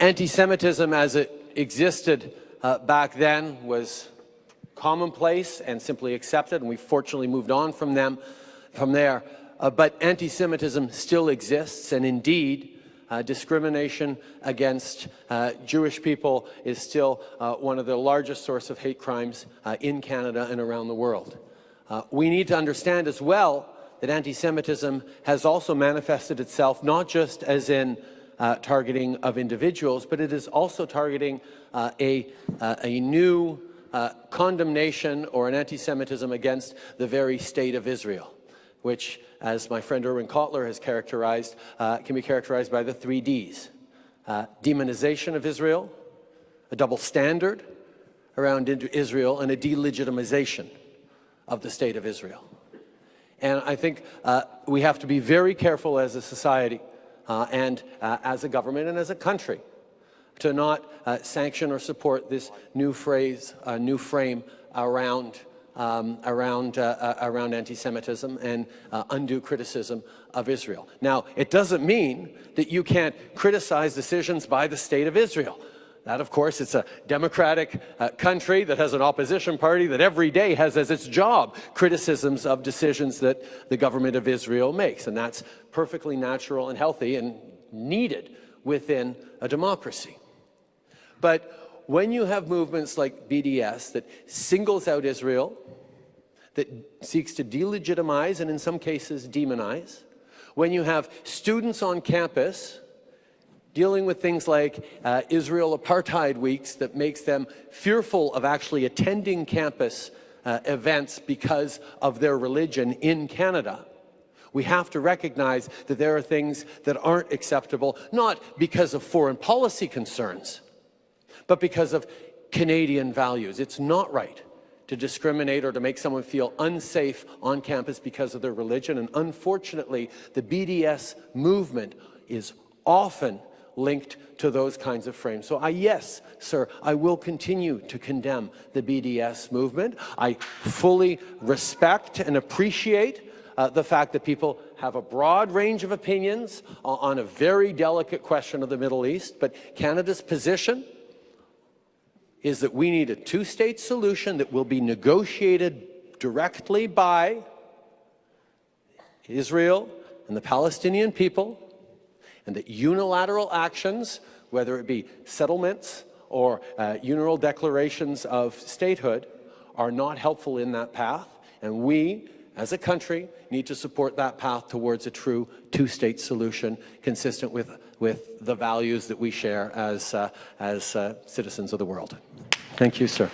Anti-Semitism as it existed back then was commonplace and simply accepted, and we fortunately moved on from there. But anti-Semitism still exists, and indeed, discrimination against Jewish people is still one of the largest sources of hate crimes in Canada and around the world. We need to understand as well that anti-Semitism has also manifested itself not just as in targeting of individuals, but it is also targeting a new condemnation or an anti-Semitism against the very state of Israel, which, as my friend Erwin Kotler has characterized, can be characterized by the 3 Ds. Demonization of Israel, a double standard around Israel, and a delegitimization of the state of Israel. And I think we have to be very careful as a society and as a government and as a country to not sanction or support this new frame around anti-Semitism and undue criticism of Israel. Now, it doesn't mean that you can't criticize decisions by the state of Israel. That, of course, it's a democratic country that has an opposition party that every day has as its job criticisms of decisions that the government of Israel makes. And that's perfectly natural and healthy and needed within a democracy. But when you have movements like BDS that singles out Israel, that seeks to delegitimize and in some cases demonize, when you have students on campus dealing with things like Israel Apartheid Weeks that makes them fearful of actually attending campus events because of their religion in Canada, we have to recognize that there are things that aren't acceptable, not because of foreign policy concerns, but because of Canadian values. It's not right to discriminate or to make someone feel unsafe on campus because of their religion. And unfortunately, the BDS movement is often linked to those kinds of frames. So yes, sir, I will continue to condemn the BDS movement. I fully respect and appreciate the fact that people have a broad range of opinions on a very delicate question of the Middle East, but Canada's position is that we need a 2-state solution that will be negotiated directly by Israel and the Palestinian people, and that unilateral actions, whether it be settlements or unilateral declarations of statehood, are not helpful in that path. And we, as a country, need to support that path towards a true 2-state solution consistent with the values that we share as citizens of the world. Thank you, sir.